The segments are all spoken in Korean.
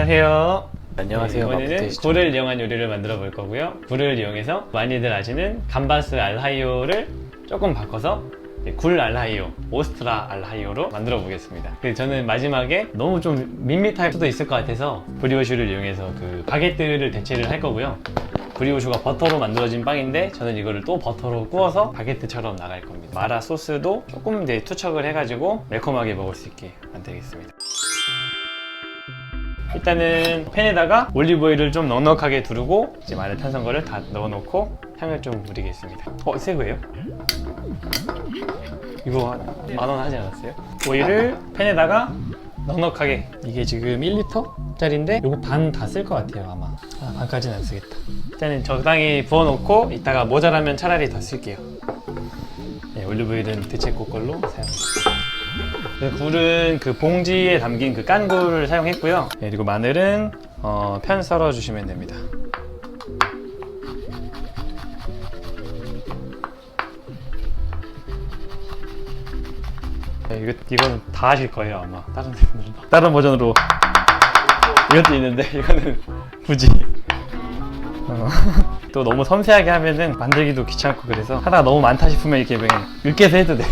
안녕하세요. 안녕하세요. 이번에는 굴을 이용한 요리를 만들어 볼 거고요. 굴을 이용해서 많이들 아시는 감바스 알하이오를 조금 바꿔서 굴 알하이오, 오스트라 알하이오로 만들어 보겠습니다. 저는 마지막에 너무 좀 밋밋할 수도 있을 것 같아서 브리오슈를 이용해서 그 바게트를 대체를 할 거고요. 브리오슈가 버터로 만들어진 빵인데 저는 이거를 또 버터로 구워서 바게트처럼 나갈 겁니다. 마라 소스도 조금 이제 투척을 해가지고 매콤하게 먹을 수 있게 만들겠습니다. 일단은 팬에다가 올리브오일을 좀 넉넉하게 두르고 이제 마늘 탄산거를 다 넣어놓고 향을 좀 우리겠습니다. 새우예요? 이거 한 10,000원 하지 않았어요? 오일을 팬에다가 넉넉하게, 이게 지금 1리터 짜리인데 이거 반 다 쓸 것 같아요 아마. 반까지는 안 쓰겠다. 일단은 적당히 부어놓고 이따가 모자라면 차라리 더 쓸게요. 네, 올리브오일은 대체코 걸로 사용합니다. 굴은 그 봉지에 담긴 그 깐 굴을 사용했고요. 네, 그리고 마늘은 편 썰어 주시면 됩니다. 네, 이건 다 하실 거예요 아마. 다른 버전으로 이것도 있는데 이거는 굳이 또 너무 섬세하게 하면은 만들기도 귀찮고, 그래서 하다가 너무 많다 싶으면 이렇게 그냥 으깨서 해도 돼요.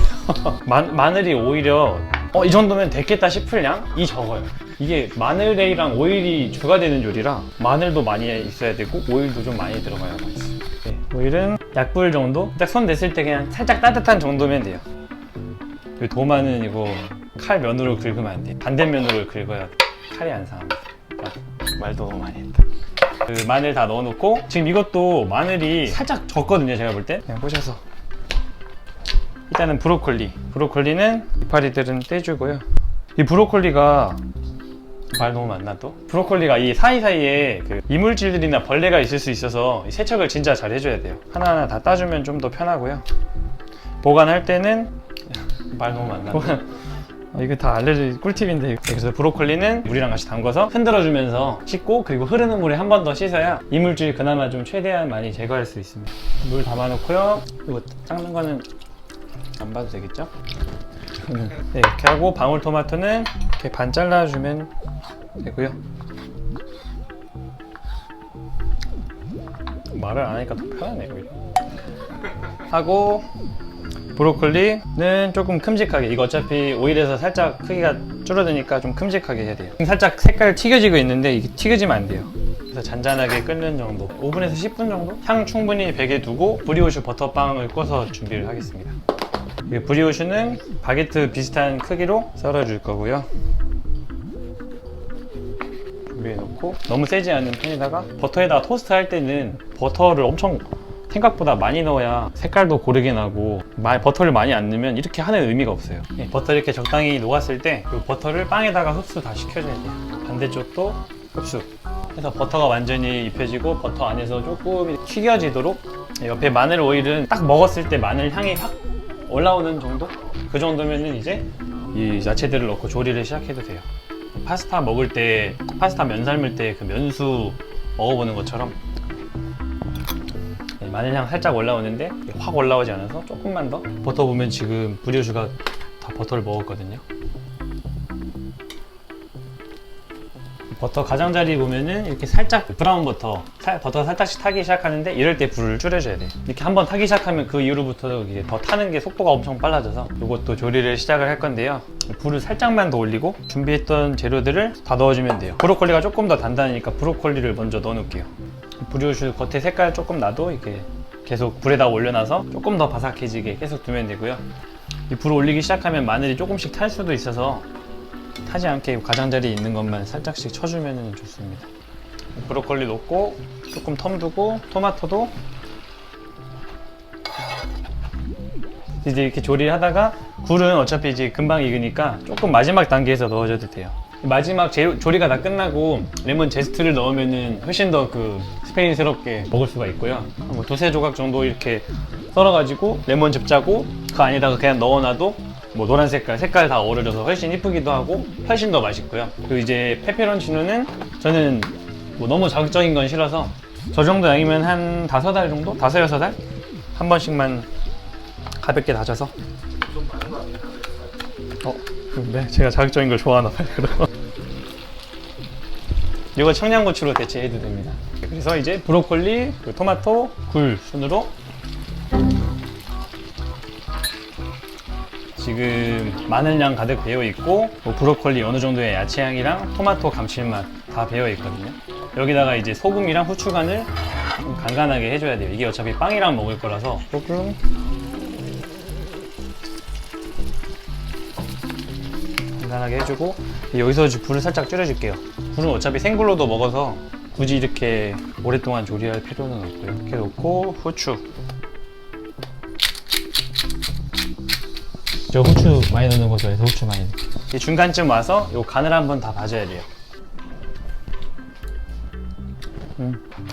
마늘이 오히려 이 정도면 됐겠다 싶을 양이 적어요. 이게 마늘이랑 오일이 주가 되는 요리라 마늘도 많이 있어야 되고 오일도 좀 많이 들어가야 맛있어요. 네, 오일은 약불 정도? 딱 손 댔을 때 그냥 살짝 따뜻한 정도면 돼요. 도마는 이거 칼 면으로 긁으면 안 돼. 반대면으로 긁어야 칼이 안 상합니다. 말도 너무 많이 했다. 그 마늘 다 넣어놓고, 지금 이것도 마늘이 살짝 적거든요 제가 볼 때. 그냥 보셔서. 일단은 브로콜리는 이파리들은 떼주고요. 이 브로콜리가 말 너무 많나 또? 브로콜리가 이 사이사이에 그 이물질들이나 벌레가 있을 수 있어서 세척을 진짜 잘 해줘야 돼요. 하나하나 다 따주면 좀 더 편하고요. 보관할 때는 말 너무 많나? 이거 다 알레르기 꿀팁인데. 그래서 브로콜리는 물이랑 같이 담궈서 흔들어주면서 씻고, 그리고 흐르는 물에 한 번 더 씻어야 이물질 그나마 좀 최대한 많이 제거할 수 있습니다. 물 담아놓고요. 이거 닦는 거는 안 봐도 되겠죠? 네, 이렇게 하고 방울토마토는 이렇게 반 잘라주면 되고요. 말을 안 하니까 더 편하네요 오히려. 하고 브로콜리는 조금 큼직하게, 이거 어차피 오일에서 살짝 크기가 줄어드니까 좀 큼직하게 해야 돼요. 살짝 색깔 튀겨지고 있는데 이게 튀겨지면 안 돼요. 그래서 잔잔하게 끓는 정도, 5분에서 10분 정도? 향 충분히 배게 두고 브리오슈 버터빵을 꿔서 준비를 하겠습니다. 브리오슈는 바게트 비슷한 크기로 썰어줄 거고요. 준비해놓고, 너무 세지 않은 팬에다가 버터에다가 토스트 할 때는 버터를 엄청 생각보다 많이 넣어야 색깔도 고르게 나고, 버터를 많이 안 넣으면 이렇게 하는 의미가 없어요. 버터 이렇게 적당히 녹았을 때 그 버터를 빵에다가 흡수 다 시켜줘야 돼요. 반대쪽도 흡수 해서 버터가 완전히 입혀지고 버터 안에서 조금 튀겨지도록. 옆에 마늘 오일은 딱 먹었을 때 마늘 향이 확 올라오는 정도? 그 정도면은 이제 이 야채들을 넣고 조리를 시작해도 돼요. 파스타 먹을 때, 파스타 면 삶을 때 그 면수 먹어보는 것처럼 마늘향 살짝 올라오는데 확 올라오지 않아서 조금만 더. 버터 보면 지금 브리오슈가 다 버터를 먹었거든요. 버터 가장자리 보면은 이렇게 살짝 브라운 버터가 살짝씩 타기 시작하는데, 이럴 때 불을 줄여줘야 돼요. 이렇게 한번 타기 시작하면 그 이후로부터 이제 더 타는 게 속도가 엄청 빨라져서 이것도 조리를 시작을 할 건데요. 불을 살짝만 더 올리고 준비했던 재료들을 다 넣어주면 돼요. 브로콜리가 조금 더 단단하니까 브로콜리를 먼저 넣어 놓을게요. 브리오슈 겉에 색깔 조금 나도 이렇게 계속 불에다 올려놔서 조금 더 바삭해지게 계속 두면 되고요. 이 불을 올리기 시작하면 마늘이 조금씩 탈 수도 있어서 타지 않게 가장자리에 있는 것만 살짝씩 쳐주면 좋습니다. 브로콜리 넣고 조금 텀 두고, 토마토도 이제 이렇게 조리하다가, 굴은 어차피 이제 금방 익으니까 조금 마지막 단계에서 넣어줘도 돼요. 마지막 조리가 다 끝나고 레몬 제스트를 넣으면은 훨씬 더 그 스페인스럽게 먹을 수가 있고요. 뭐 두세 조각 정도 이렇게 썰어가지고 레몬즙 짜고 그 안에다가 그냥 넣어놔도 뭐 노란 색깔 다 어우러져서 훨씬 이쁘기도 하고 훨씬 더 맛있고요. 그리고 이제 페페론치노는 저는 뭐 너무 자극적인 건 싫어서 저 정도 양이면 한 5알 정도? 5-6알? 한 번씩만 가볍게 다져서. 좀 많은 거 아니에요? 네, 제가 자극적인 걸 좋아하나 봐요. 이거 청양고추로 대체해도 됩니다. 그래서 이제 브로콜리, 토마토, 굴 순으로 지금 마늘향 가득 배어있고 브로콜리 어느 정도의 야채향이랑 토마토 감칠맛 다 배어있거든요. 여기다가 이제 소금이랑 후추간을 좀 간간하게 해줘야 돼요. 이게 어차피 빵이랑 먹을 거라서 조금 간단하게 해주고, 여기서 불을 살짝 줄여줄게요. 불은 어차피 생불로도 먹어서 굳이 이렇게 오랫동안 조리할 필요는 없고요. 이렇게 놓고 후추, 저 후추 많이 넣는 거 좋아해서 후추 많이 넣을게요. 이 중간쯤 와서 요 간을 한번 다 봐줘야 돼요.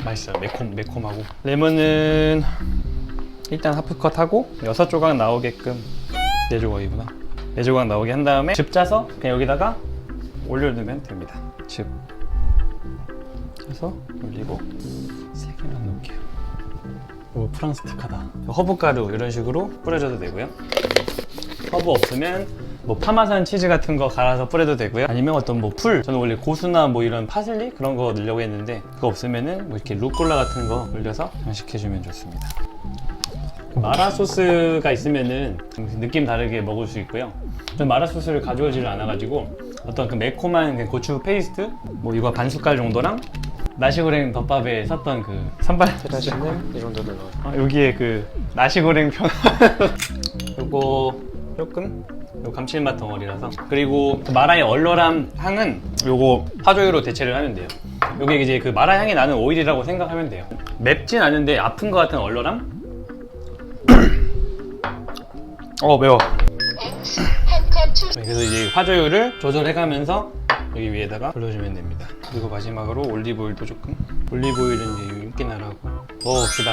맛있어요. 매콤하고. 레몬은 일단 하프컷 하고 6조각 나오게끔, 4조각이구나. 4조각 나오게 한 다음에 즙 짜서 그냥 여기다가 올려두면 됩니다. 즙 짜서 올리고 3개만 넣을게요. 오, 프랑스틱하다. 허브가루 이런 식으로 뿌려줘도 되고요. 허브 없으면 뭐 파마산 치즈 같은 거 갈아서 뿌려도 되고요. 아니면 어떤 뭐 풀, 저는 원래 고수나 뭐 이런 파슬리 그런 거 넣으려고 했는데 그거 없으면은 뭐 이렇게 루꼴라 같은 거 올려서 장식해주면 좋습니다. 마라 소스가 있으면은 느낌 다르게 먹을 수 있고요. 저는 마라 소스를 가져오지를 않아가지고 어떤 그 매콤한 그 고추 페이스트 뭐 이거 반 숟갈 정도랑 나시고랭 덮밥에 샀던 그 산발 이 정도를 넣어요. 여기에 그 나시고랭 편 요거 조금 요 감칠맛 덩어리라서. 그리고 그 마라의 얼얼한 향은 요거 파조유로 대체를 하면 돼요. 요게 이제 그 마라 향이 나는 오일이라고 생각하면 돼요. 맵진 않은데 아픈 것 같은 얼얼함? 매워. 그래서 이제 화조유를 조절해가면서 여기 위에다가 돌려주면 됩니다. 그리고 마지막으로 올리브오일도 조금. 올리브오일은 이제 윤기 나라고 먹어봅시다.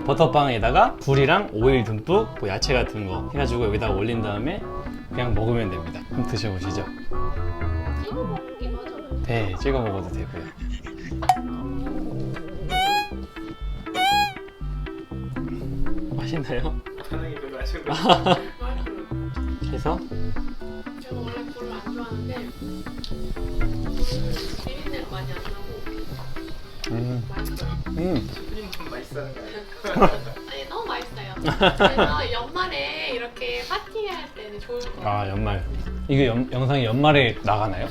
버터빵에다가 굴이랑 오일 듬뿍, 뭐 야채 같은 거 해가지고 여기다가 올린 다음에 그냥 먹으면 됩니다. 한번 드셔보시죠. 찍어 먹긴 하잖아요. 네, 찍어 먹어도 되고요. 맛있나요? 편하게 별로 하시고. 그래서 저는 원래 굴을 안 좋아하는데 비린내가 많이 안 나고 맛있어요. 슈프림 좀 맛있어하는 거 아니에요? 아니 너무 맛있어요. 그래서 연말에 이렇게 파티할 때는 좋을 것 같아요. 아, 연말. 이게 영상이 연말에 나가나요?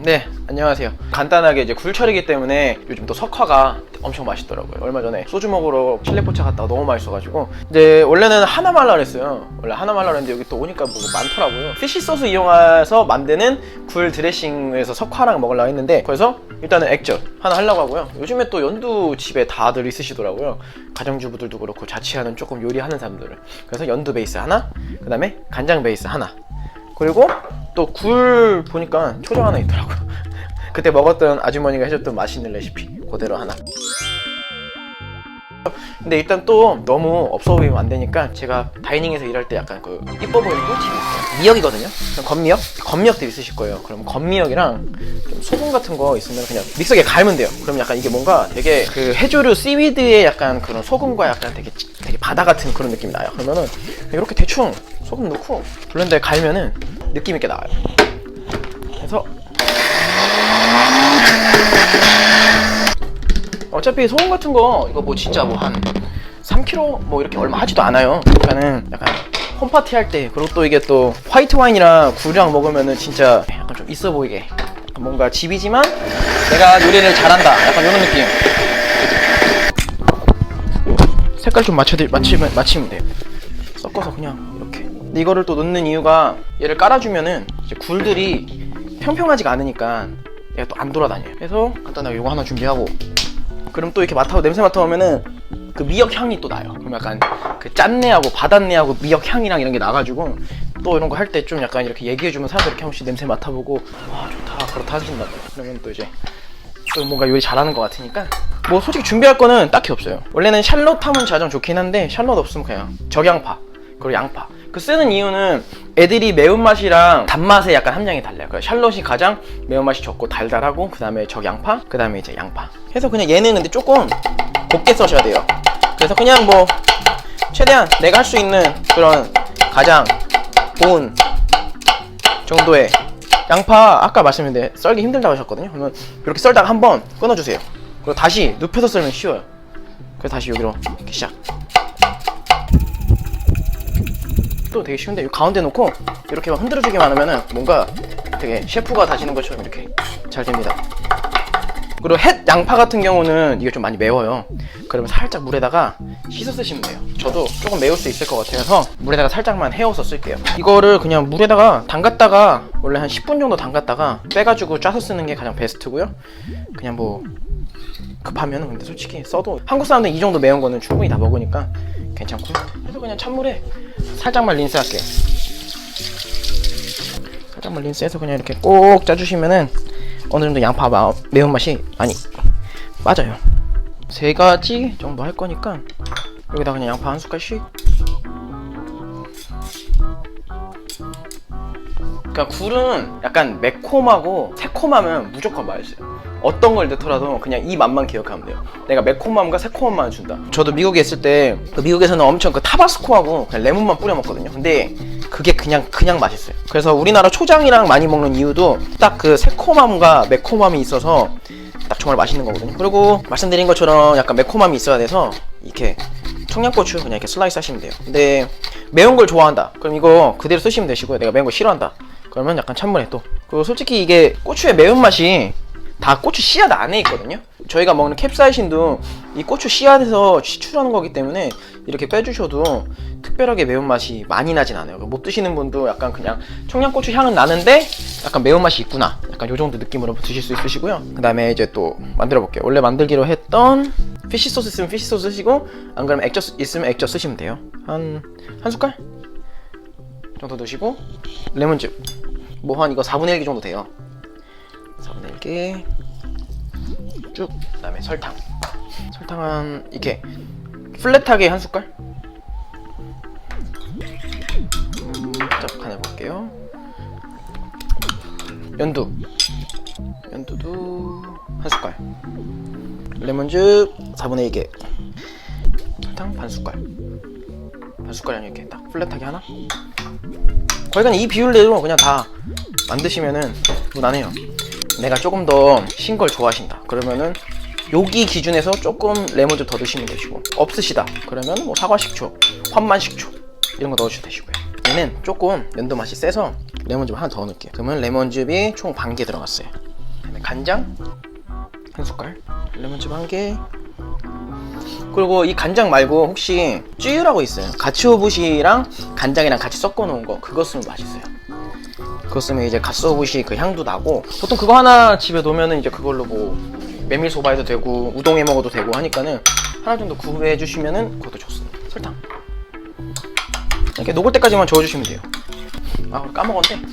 네, 안녕하세요. 간단하게 이제 굴철이기 때문에 요즘 또 석화가 엄청 맛있더라고요. 얼마 전에 소주 먹으러 칠레포차 갔다가 너무 맛있어가지고 이제 원래는 하나만 하려고 했어요. 원래 하나만 하려고 했는데 여기 또 오니까 뭐 많더라고요. 피쉬 소스 이용해서 만드는 굴 드레싱에서 석화랑 먹으려고 했는데 그래서 일단은 액젓 하나 하려고 하고요. 요즘에 또 연두 집에 다들 있으시더라고요. 가정주부들도 그렇고 자취하는 조금 요리하는 사람들은. 그래서 연두 베이스 하나, 그 다음에 간장 베이스 하나, 그리고 또 굴 보니까 초장 하나 있더라고요. 그때 먹었던 아주머니가 해줬던 맛있는 레시피 그대로 하나. 근데 일단 또 너무 없어 보이면 안 되니까 제가 다이닝에서 일할 때 약간 그 이뻐 보이는 꿀팁이 있어요. 미역이거든요. 건미역? 건미역도 있으실 거예요. 그럼 건미역이랑 좀 소금 같은 거 있으면 그냥 믹서기에 갈면 돼요. 그럼 약간 이게 뭔가 되게 그 해조류 씨위드의 약간 그런 소금과 약간 되게 바다 같은 그런 느낌이 나요. 그러면은 이렇게 대충 소금 넣고 블렌더에 갈면은 느낌 있게 나와요. 그래서 어차피 소금 같은 거 이거 뭐 진짜 뭐 한 3kg 뭐 이렇게 얼마 하지도 않아요. 그러니까는 약간 홈파티 할 때, 그리고 또 이게 또 화이트 와인이랑 굴이랑 먹으면은 진짜 약간 좀 있어 보이게, 뭔가 집이지만 내가 요리를 잘한다 약간 이런 느낌. 색깔 좀 맞추면 돼요. 섞어서 그냥 이렇게. 근데 이거를 또 넣는 이유가 얘를 깔아주면은 이제 굴들이 평평하지가 않으니까 얘가 또 안 돌아다녀요. 그래서 간단하게 이거 하나 준비하고, 그럼 또 이렇게 냄새 맡아보면은 그 미역 향이 또 나요. 그럼 약간 그 짠내하고 바닷내하고 미역 향이랑 이런 게 나가지고 또 이런 거 할 때 좀 약간 이렇게 얘기해주면 사람들 이렇게 한 번씩 냄새 맡아보고 와 좋다 그렇다 하신다고. 그러면 또 이제 또 뭔가 요리 잘하는 것 같으니까. 뭐 솔직히 준비할 거는 딱히 없어요. 원래는 샬롯 하면 가장 좋긴 한데 샬롯 없으면 그냥 적양파 그리고 양파. 그 쓰는 이유는 애들이 매운맛이랑 단맛의 약간 함량이 달라요. 그러니까 샬롯이 가장 매운맛이 적고 달달하고, 그 다음에 적양파, 그 다음에 이제 양파 해서 그냥 얘는 근데 조금 곱게 써셔야 돼요. 그래서 그냥 뭐 최대한 내가 할 수 있는 그런 가장 고운 정도의 양파. 아까 말씀드렸는데 썰기 힘들다고 하셨거든요. 그러면 이렇게 썰다가 한번 끊어주세요. 그리고 다시 눕혀서 썰면 쉬워요. 그래서 다시 여기로 이렇게 시작. 또 되게 쉬운데 이 가운데 놓고 이렇게 막 흔들어주기만 하면은 뭔가 되게 셰프가 다지는 것처럼 이렇게 잘 됩니다. 그리고 햇 양파 같은 경우는 이게 좀 많이 매워요. 그러면 살짝 물에다가 씻어 쓰시면 돼요. 저도 조금 매울 수 있을 것 같아서 물에다가 살짝만 해워서 쓸게요. 이거를 그냥 물에다가 담갔다가 원래 한 10분 정도 담갔다가 빼가지고 짜서 쓰는 게 가장 베스트고요. 그냥 뭐 급하면은 근데 솔직히 써도 한국 사람들 이 정도 매운 거는 충분히 다 먹으니까 괜찮고요. 그래서 그냥 찬물에 살짝만 린스 할게요. 살짝만 린스해서 그냥 이렇게 꼭 짜주시면은 어느 정도 양파 매운맛이 많이 빠져요. 3가지 정도 할 거니까 여기다 그냥 양파 한 숟갈씩. 그러니까 굴은 약간 매콤하고 새콤하면 무조건 맛있어요. 어떤 걸 넣더라도 그냥 이 맛만 기억하면 돼요. 내가 매콤함과 새콤함만 준다. 저도 미국에 있을 때 미국에서는 엄청 그 타바스코하고 그냥 레몬만 뿌려 먹거든요. 근데 그게 그냥 맛있어요. 그래서 우리나라 초장이랑 많이 먹는 이유도 딱 그 새콤함과 매콤함이 있어서 딱 정말 맛있는 거거든요. 그리고 말씀드린 것처럼 약간 매콤함이 있어야 돼서 이렇게 청양고추 그냥 이렇게 슬라이스 하시면 돼요. 근데 매운 걸 좋아한다 그럼 이거 그대로 쓰시면 되시고요. 내가 매운 거 싫어한다 그러면 약간 찬물에 또. 그리고 솔직히 이게 고추의 매운맛이 다 고추 씨앗 안에 있거든요. 저희가 먹는 캡사이신도 이 고추 씨앗에서 추출하는 거기 때문에 이렇게 빼주셔도 특별하게 매운맛이 많이 나진 않아요. 못 드시는 분도 약간 그냥 청양고추 향은 나는데 약간 매운맛이 있구나 약간 요 정도 느낌으로 드실 수 있으시고요. 그 다음에 이제 또 만들어 볼게요. 원래 만들기로 했던 피쉬 소스 있으면 피쉬 소스 쓰시고 안 그러면 액젓 있으면 액젓 쓰시면 돼요. 한 숟갈 정도 넣으시고 레몬즙 뭐 한 이거 4분의 1개 정도 돼요. 4분의 1개 쭉. 그 다음에 설탕 한 이렇게 플랫하게 한 숟갈. 딱 간해 볼게요. 연두도 한 숟갈. 레몬즙 4분의 2개. 설탕 반 숟갈이 이렇게 딱 플랫하게 하나. 거의 그냥 이 비율대로 그냥 다 만드시면은 무난해요. 내가 조금 더 신 걸 좋아하신다 그러면은 여기 기준에서 조금 레몬즙 더 드시면 되시고, 없으시다 그러면 뭐 사과 식초, 환만 식초 이런 거 넣어주셔도 되시고요. 얘는 조금 연두 맛이 세서 레몬즙 하나 더 넣을게요. 그러면 레몬즙이 총 반 개 들어갔어요. 그다음에 간장 한 숟갈, 레몬즙 한 개. 그리고 이 간장 말고 혹시 쯔유라고 있어요. 가츠오부시랑 간장이랑 같이 섞어 놓은 거, 그거 쓰면 맛있어요. 그거 쓰면 이제 가츠오부시 그 향도 나고, 보통 그거 하나 집에 놓으면은 이제 그걸로 뭐 메밀소바 해도 되고 우동에 먹어도 되고 하니까는 하나 정도 구매해 주시면은 그것도 좋습니다. 설탕 이렇게 녹을 때까지만 저어주시면 돼요. 아, 까먹었는데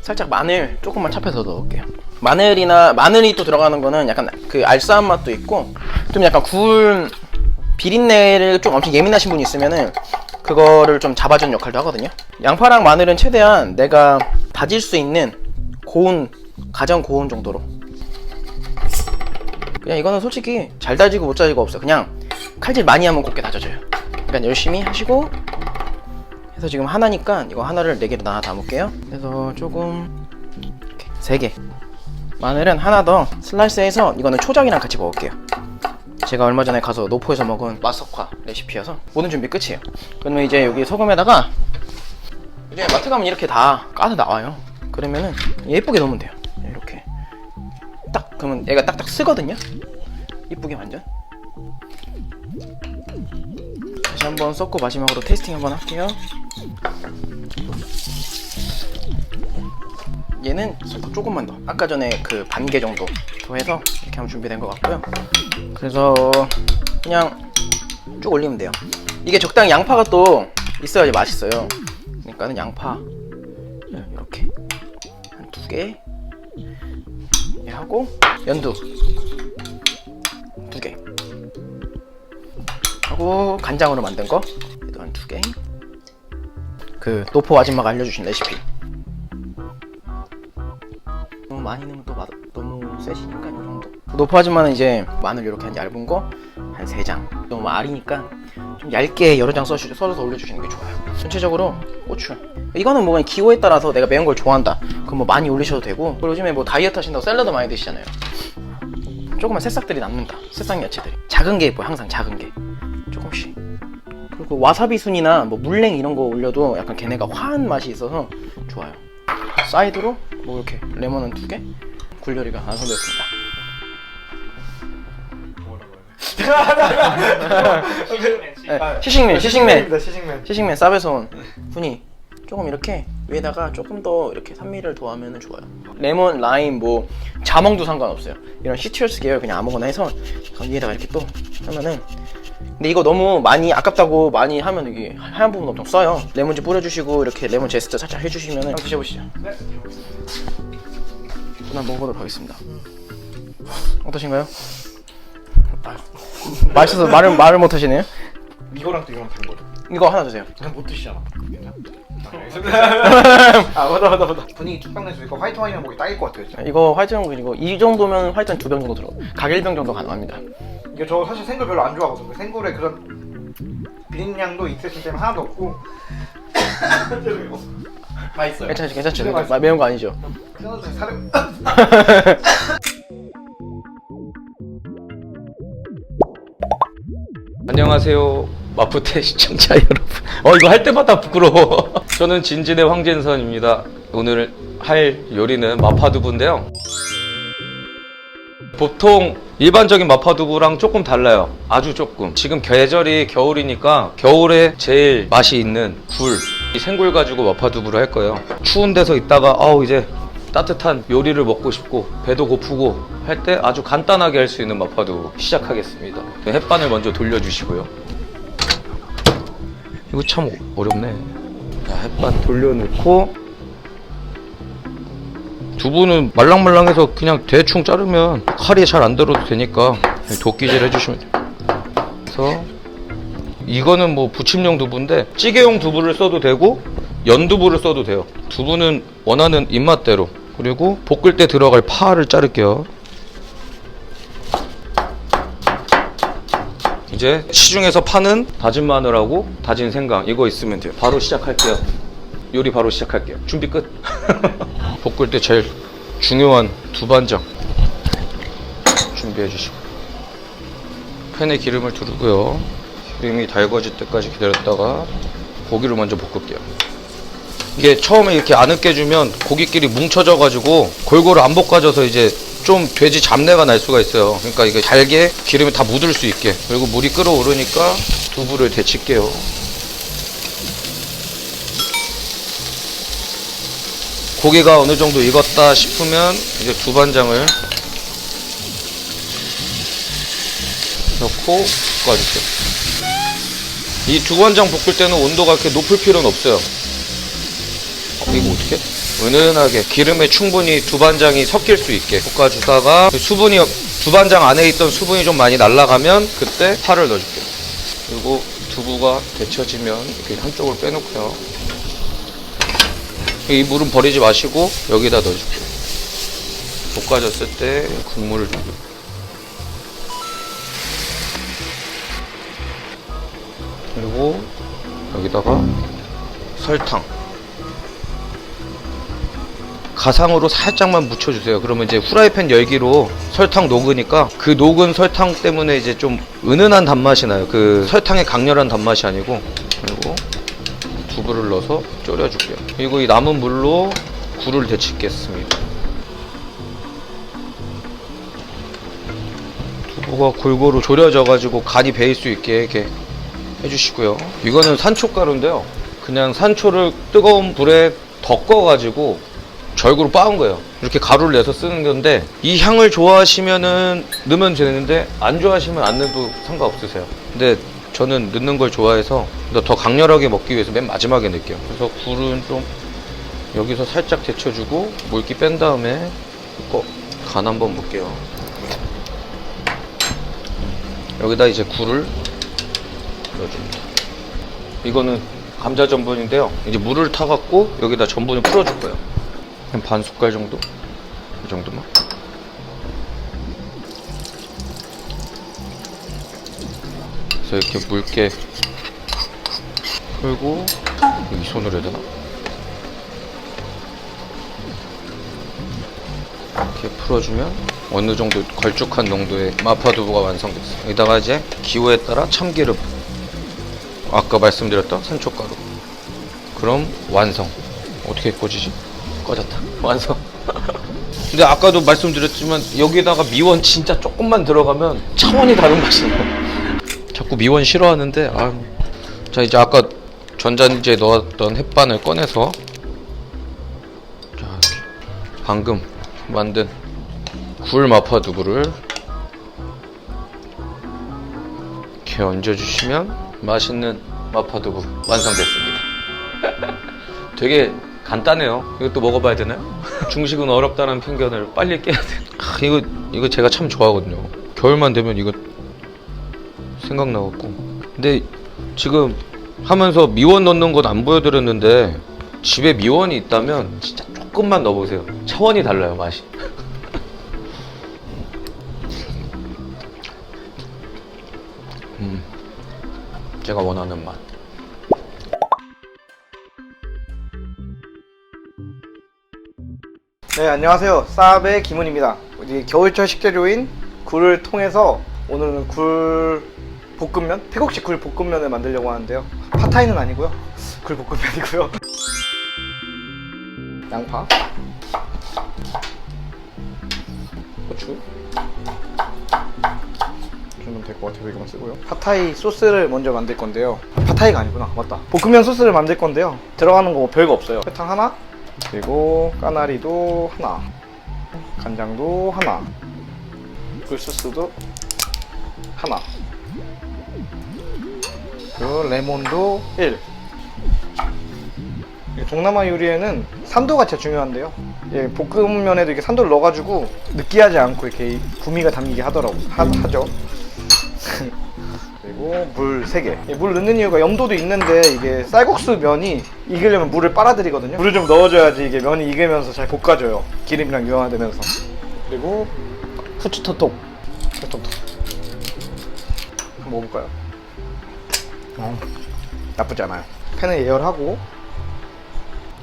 살짝 마늘 조금만 찹해서 넣을게요. 마늘이 또 들어가는 거는 약간 그 알싸한 맛도 있고, 좀 약간 굴 비린내를 좀 엄청 예민하신 분이 있으면은 그거를 좀 잡아주는 역할도 하거든요. 양파랑 마늘은 최대한 내가 다질 수 있는 가장 고운 정도로. 그냥 이거는 솔직히 잘 다지고 못 다지고 없어요. 그냥 칼질 많이 하면 곱게 다져져요. 그러니까 열심히 하시고 해서 지금 하나니까 이거 하나를 4개로 나눠 담을게요. 그래서 조금 이렇게 3개. 마늘은 하나 더 슬라이스해서 이거는 초장이랑 같이 먹을게요. 제가 얼마 전에 가서 노포에서 먹은 마석화 레시피여서 모든 준비 끝이에요. 그러면 이제 여기 소금에다가, 요즘에 마트 가면 이렇게 다 까서 나와요. 그러면은 예쁘게 넣으면 돼요. 이렇게 딱, 그러면 얘가 딱딱 쓰거든요. 이쁘게 완전. 다시 한번 섞고 마지막으로 테이스팅 한번 할게요. 얘는 설탕 조금만 더, 아까 전에 그 반 개 정도 더 해서 이렇게 하면 준비된 것 같고요. 그래서 그냥 쭉 올리면 돼요. 이게 적당히 양파가 또 있어야지 맛있어요. 그러니까는 양파 이렇게 한 2개 하고, 연두 2개 하고, 간장으로 만든 거 얘도 한 2개. 그 노포 아줌마가 알려주신 레시피. 너무 많이 넣으면 또 너무 세시니까 이 정도. 노포 아줌마는 이제 마늘 이렇게 한 얇은 거 한 3장. 너무 알이니까 좀 얇게 여러 장 썰어서 올려주시는 게 좋아요. 전체적으로 고추. 이거는 뭐 그냥 기호에 따라서 내가 매운 걸 좋아한다. 그럼 뭐 많이 올리셔도 되고. 그리고 요즘에 뭐 다이어트 하신다고 샐러드 많이 드시잖아요. 조그만 새싹들이 남는다. 새싹 야채들이. 작은 게 예뻐요. 항상 작은 게. 조금씩. 그리고 와사비 순이나 뭐 물냉 이런 거 올려도 약간 걔네가 화한 맛이 있어서 좋아요. 사이드로 뭐 이렇게 레몬은 2개, 굴요리가 완성됐습니다. 시식맨. 시식맨 쌉에서 훈이 조금 이렇게 위에다가 조금 더 이렇게 산미를 더하면 좋아요. 레몬, 라임, 뭐 자몽도 상관없어요. 이런 시트러스 계열 그냥 아무거나 해서 위에다가 이렇게 또 하면은. 근데 이거 너무 많이 아깝다고 많이 하면 이게 하얀 부분 엄청 써요. 레몬즙 뿌려주시고 이렇게 레몬 제스처 살짝 해주시면 한번 드셔보시죠. 네. 한번 먹어보도록 하겠습니다. 어떠신가요? 맛있어서 말을 못 하시네요. 이거랑 또 이거랑 다른 거죠? 이거 하나 주세요. 난 못 드시잖아. 아 맞다. 분위기 쭉딱 내서 이거 화이트 와인이랑 먹기 딱일 것 같아요. 진짜. 이거 화이트는 그리고 이 정도면 화이트는 2병 정도 들어. 각 1병 정도 가능합니다. 이게 저 사실 생굴 별로 안 좋아하거든요. 생굴에 그런 비린향도 익세션 때문에 하나도 없고. 맛있어요. 괜찮죠? 네, 맛있어요. 매운 거 아니죠? 끊어서 살을. 안녕하세요 마푸테 시청자 여러분. 이거 할 때마다 부끄러워. 저는 진진의 황진선입니다. 오늘 할 요리는 마파두부인데요. 보통 일반적인 마파두부랑 조금 달라요. 아주 조금. 지금 계절이 겨울이니까 겨울에 제일 맛이 있는 굴, 이 생굴 가지고 마파두부를 할 거예요. 추운 데서 있다가 이제 따뜻한 요리를 먹고 싶고 배도 고프고 할 때 아주 간단하게 할 수 있는 마파두부 시작하겠습니다. 햇반을 먼저 돌려주시고요. 이거 참 어렵네. 자, 햇반 돌려놓고 두부는 말랑말랑해서 그냥 대충 자르면 칼이 잘 안 들어도 되니까 도끼질 해주시면 돼요. 그래서 이거는 뭐 부침용 두부인데 찌개용 두부를 써도 되고 연두부를 써도 돼요. 두부는 원하는 입맛대로. 그리고 볶을 때 들어갈 파를 자를게요. 이제 시중에서 파는 다진 마늘하고 다진 생강 이거 있으면 돼요. 바로 시작할게요. 요리 바로 시작할게요. 준비 끝. 볶을 때 제일 중요한 두반장 준비해 주시고 팬에 기름을 두르고요. 기름이 달궈질 때까지 기다렸다가 고기를 먼저 볶을게요. 이게 처음에 이렇게 안 으깨주면 고기끼리 뭉쳐져 가지고 골고루 안 볶아져서 이제 좀 돼지 잡내가 날 수가 있어요. 그러니까 이게 잘게 기름이 다 묻을 수 있게. 그리고 물이 끓어오르니까 두부를 데칠게요. 고기가 어느 정도 익었다 싶으면 이제 두반장을 넣고 볶아주세요. 이 두반장 볶을 때는 온도가 그렇게 높을 필요는 없어요. 이거 어떻게? 은은하게 기름에 충분히 두반장이 섞일 수 있게 볶아주다가 수분이 두반장 안에 있던 수분이 좀 많이 날아가면 그때 파를 넣어줄게요. 그리고 두부가 데쳐지면 이렇게 한쪽을 빼놓고요. 이 물은 버리지 마시고 여기다 넣어줄게요. 볶아졌을 때 국물을 좀. 그리고 여기다가 설탕. 가상으로 살짝만 묻혀주세요. 그러면 이제 후라이팬 열기로 설탕 녹으니까 그 녹은 설탕 때문에 이제 좀 은은한 단맛이 나요. 그 설탕의 강렬한 단맛이 아니고. 그리고 두부를 넣어서 졸여줄게요. 그리고 이 남은 물로 굴을 데치겠습니다. 두부가 골고루 졸여져가지고 간이 배일 수 있게 이렇게 해주시고요. 이거는 산초가루인데요. 그냥 산초를 뜨거운 불에 덮어가지고 절구로 빻은 거예요. 이렇게 가루를 내서 쓰는 건데 이 향을 좋아하시면은 넣으면 되는데 안 좋아하시면 안 넣어도 상관없으세요. 근데 저는 넣는 걸 좋아해서 더 강렬하게 먹기 위해서 맨 마지막에 넣을게요. 그래서 굴은 좀 여기서 살짝 데쳐주고 물기 뺀 다음에 간 한번 볼게요. 여기다 이제 굴을 넣어줍니다. 이거는 감자 전분인데요. 이제 물을 타갖고 여기다 전분을 풀어줄 거예요. 한 반 숟갈 정도? 이 정도만. 그래서 위에서 이렇게 묽게 풀고, 이 손으로 해야 되나? 이렇게 풀어주면 어느 정도 걸쭉한 농도의 마파두부가 완성됐어요. 여기다가 이제 기호에 따라 참기름, 아까 말씀드렸던 산초가루. 그럼 완성. 어떻게 꺼지지? 꺼졌다. 완성. 근데 아까도 말씀드렸지만 여기다가 미원 진짜 조금만 들어가면 차원이 다른 맛이 나요. 자꾸 미원 싫어하는데, 자, 이제 아까 전자레인지에 넣었던 햇반을 꺼내서, 자, 이렇게 방금 만든 굴 마파두부를 이렇게 얹어주시면 맛있는 마파두부 완성됐습니다. 되게 간단해요. 이것도 먹어봐야 되나요? 중식은 어렵다는 편견을 빨리 깨야 돼. 이거 제가 참 좋아하거든요. 겨울만 되면 이거 생각나갖고. 근데 지금 하면서 미원 넣는 건 안 보여드렸는데, 집에 미원이 있다면 진짜 조금만 넣어보세요. 차원이 달라요, 맛이. 제가 원하는 맛. 네, 안녕하세요. 사업의 김훈입니다. 이제 겨울철 식재료인 굴을 통해서 오늘은 굴 볶음면, 태국식 굴 볶음면을 만들려고 하는데요. 팟타이는 아니고요. 굴 볶음면이고요. 양파, 고추 주면 될 것 같아요. 이거만 쓰고요. 팟타이 소스를 먼저 만들 건데요. 팟타이가 아니구나. 맞다. 볶음면 소스를 만들 건데요. 들어가는 거 별거 없어요. 설탕 하나, 그리고 까나리도 하나, 간장도 하나, 굴소스도 하나, 그리고 레몬도 1. 동남아 요리에는 산도가 진짜 중요한데요. 예, 볶음면에도 이렇게 산도를 넣어가지고 느끼하지 않고 이렇게 구미가 담기게 하죠. 그리고 물 3개. 물 넣는 이유가 염도도 있는데, 이게 쌀국수 면이 익으려면 물을 빨아들이거든요. 물을 좀 넣어줘야지 이게 면이 익으면서 잘 볶아져요. 기름이랑 유화되면서. 그리고 후추 토톡. 한번 먹어볼까요? 나쁘지 않아요. 팬을 예열하고,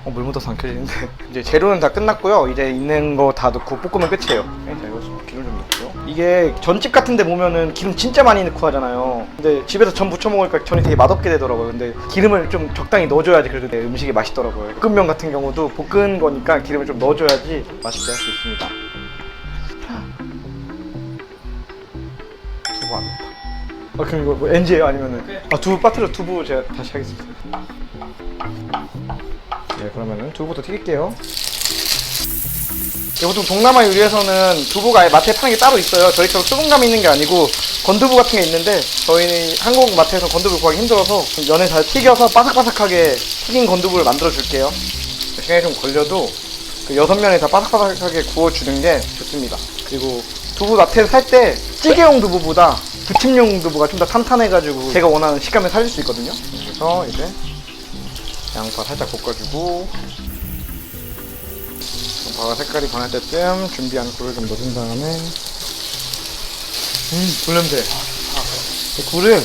물 묻어서 안 켜지는데. 이제 재료는 다 끝났고요. 이제 있는 거 다 넣고 볶으면 끝이에요. 자, 이거 기름 좀 넣고요. 이게 전집 같은 데 보면은 기름 진짜 많이 넣고 하잖아요. 근데 집에서 전 부쳐 먹으니까 전이 되게 맛없게 되더라고요. 근데 기름을 좀 적당히 넣어줘야지 그래도 음식이 맛있더라고요. 볶음면 같은 경우도 볶은 거니까 기름을 좀 넣어줘야지 맛있게 할 수 있습니다. 두부 안 넣다. 그럼 이거 뭐 NG예요? 아니면은? 두부 빠뜨려. 두부 제가 다시 하겠습니다. 네, 그러면은 두부부터 튀길게요. 보통 동남아 요리에서는 두부가 마트에 파는 게 따로 있어요. 저희처럼 수분감 있는 게 아니고 건두부 같은 게 있는데, 저희는 한국 마트에서 건두부 구하기 힘들어서 면에 잘 튀겨서 바삭바삭하게 튀긴 건두부를 만들어 줄게요. 시간이 좀 걸려도 그 6면에 다 바삭바삭하게 구워주는 게 좋습니다. 그리고 두부 마트에서 살 때 찌개용 두부보다 부침용 두부가 좀 더 탄탄해가지고 제가 원하는 식감을 살릴 수 있거든요. 그래서 이제 양파 살짝 볶아주고, 양파가 색깔이 변할 때쯤 준비한 굴을 좀 넣은 다음에, 굴 냄새. 굴을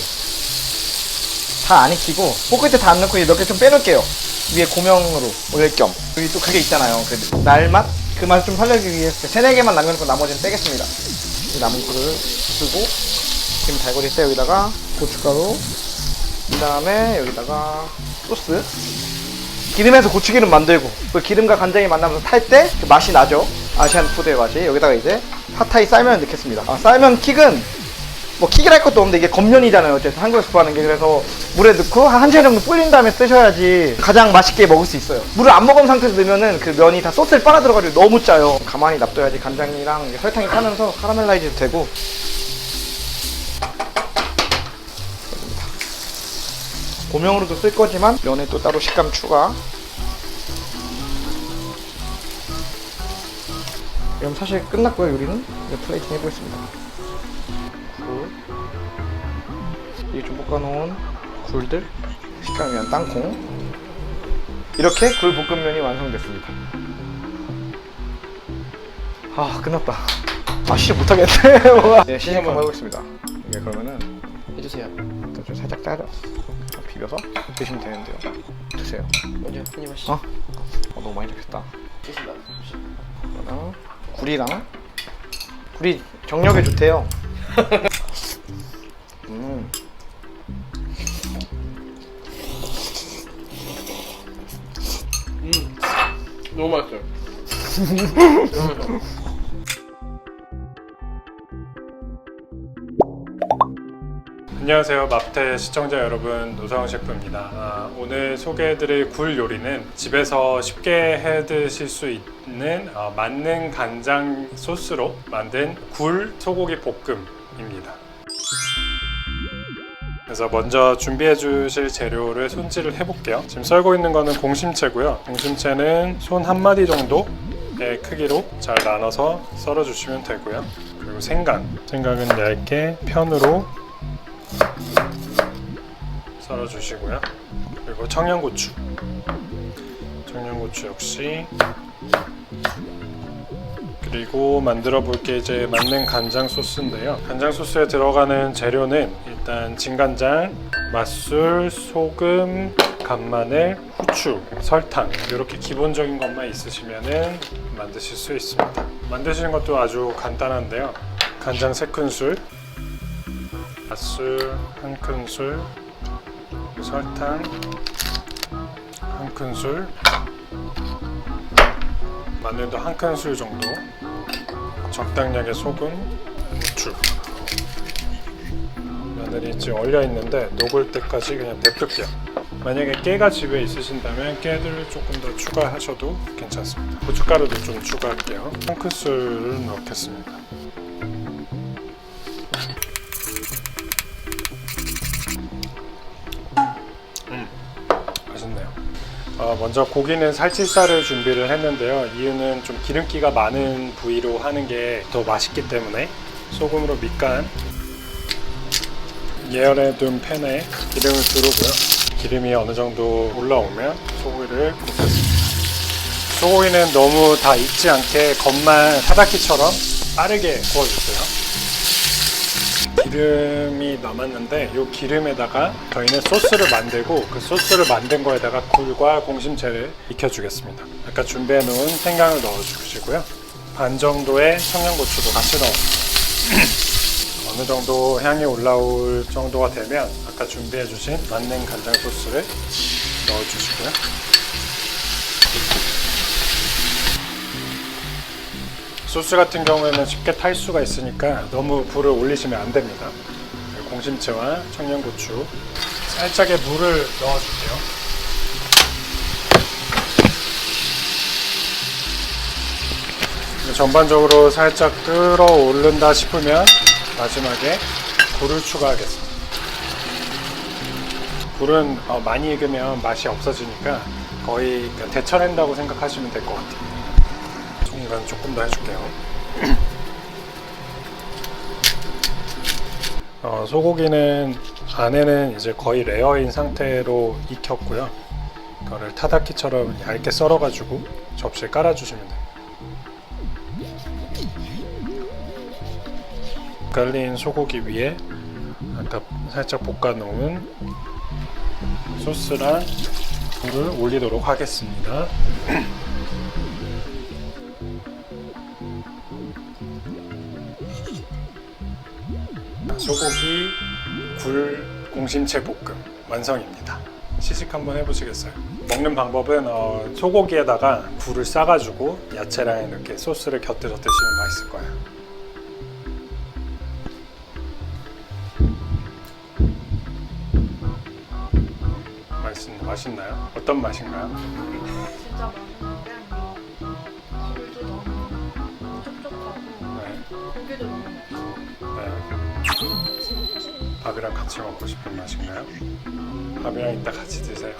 다 안 익히고 볶을 때 다 안 넣고 몇 개 좀 빼놓을게요. 위에 고명으로 올릴 겸. 여기 또 그게 있잖아요. 그 날맛? 그 맛을 좀 살려주기 위해서 3-4개만 남겨놓고 나머지는 빼겠습니다. 이 남은 굴을 쓰고, 지금 잘 걸릴 때 여기다가 고춧가루, 그 다음에 여기다가 소스. 기름에서 고추기름 만들고, 그 기름과 간장이 만나면서 탈 때 그 맛이 나죠. 아시안 푸드의 맛이. 여기다가 이제 팟타이 쌀면을 넣겠습니다. 쌀면 킥은 뭐 킥이라 할 것도 없는데, 이게 겉면이잖아요. 어쨌든 한국에서 구하는 게. 그래서 물에 넣고 한 시간 정도 불린 다음에 쓰셔야지 가장 맛있게 먹을 수 있어요. 물을 안 먹은 상태에서 넣으면은 그 면이 다 소스를 빨아들어가지고 너무 짜요. 가만히 놔둬야지 간장이랑 설탕이 타면서 카라멜라이즈도 되고. 고명으로도 쓸 거지만 면에 또 따로 식감 추가. 그럼 사실 끝났고요. 요리는 이제 플레이팅 해보겠습니다. 굴, 이게 좀 볶아놓은 굴들, 식감이 위한 땅콩. 이렇게 굴 볶음면이 완성됐습니다. 끝났다. 시작 못하겠네. 네, 시작 한번 해보겠습니다. 이게 그러면은 해주세요. 일단 살짝 따라 비벼서 드시면 되는데요. 드세요. 먼저 한입 하시죠. 어? 너무 많이 잡혔다. 드신다. 이거랑 굴이랑 굴이 정력에 좋대요. 너무 맛있어요. 안녕하세요. 맙태 시청자 여러분, 노상훈 셰프입니다. 오늘 소개해드릴 굴 요리는 집에서 쉽게 해드실 수 있는 만능 간장 소스로 만든 굴 소고기 볶음입니다. 그래서 먼저 준비해 주실 재료를 손질을 해볼게요. 지금 썰고 있는 거는 공심채고요. 공심채는 손 한 마디 정도의 크기로 잘 나눠서 썰어 주시면 되고요. 그리고 생강은 얇게 편으로 썰어 주시고요. 그리고 청양고추 역시, 그리고 만들어 볼 게 이제 만능 간장 소스인데요. 간장 소스에 들어가는 재료는 일단 진간장, 맛술, 소금, 간마늘, 후추, 설탕, 이렇게 기본적인 것만 있으시면은 만드실 수 있습니다. 만드시는 것도 아주 간단한데요. 간장 3큰술, 맛술 1큰술, 설탕 1큰술, 마늘도 1큰술 정도, 적당량의 소금, 후추. 마늘이 지금 얼려 있는데 녹을 때까지 그냥 냅둘게요. 만약에 깨가 집에 있으신다면 깨를 조금 더 추가하셔도 괜찮습니다. 고춧가루도 좀 추가할게요. 1큰술을 넣겠습니다. 맛있네요. 먼저 고기는 살치살을 준비를 했는데요. 이유는 좀 기름기가 많은 부위로 하는 게 더 맛있기 때문에 소금으로 밑간 예열해 둔 팬에 기름을 두르고요. 기름이 어느 정도 올라오면 소고기를 굽겠습니다. 소고기는 너무 다 익지 않게 겉만 타다키처럼 빠르게 구워주세요. 기름이 남았는데 이 기름에다가 저희는 소스를 만들고 그 소스를 만든 거에다가 굴과 공심채를 익혀주겠습니다. 아까 준비해 놓은 생강을 넣어주시고요. 반 정도의 청양고추도 같이 넣어주세요. 어느 정도 향이 올라올 정도가 되면 아까 준비해 주신 만능 간장 소스를 넣어주시고요. 소스 같은 경우에는 쉽게 탈 수가 있으니까 너무 불을 올리시면 안 됩니다. 공심채와 청양고추 살짝의 물을 넣어줄게요. 전반적으로 살짝 끓어오른다 싶으면 마지막에 굴을 추가하겠습니다. 굴은 많이 익으면 맛이 없어지니까 거의 데쳐낸다고 생각하시면 될 것 같아요. 중간 조금 더 해줄게요. 소고기는 안에는 이제 거의 레어인 상태로 익혔고요. 그거를 타다키처럼 얇게 썰어가지고 접시에 깔아주시면 돼요. 갈린 소고기 위에 아까 살짝 볶아놓은 소스랑 굴을 올리도록 하겠습니다. 소고기 굴 공심채 볶음 완성입니다. 시식 한번 해보시겠어요? 먹는 방법은 소고기에다가 굴을 싸가지고 야채랑 이렇게 소스를 곁들여 드시면 맛있을 거예요. 맛있나요? 어떤 맛인가요? 진짜 맛있는데 굴도 너무 촉촉하고 네. 고기도 너무 맛있어. 밥이랑 같이 먹고 싶은 맛인가요? 밥이랑 이따 같이 드세요.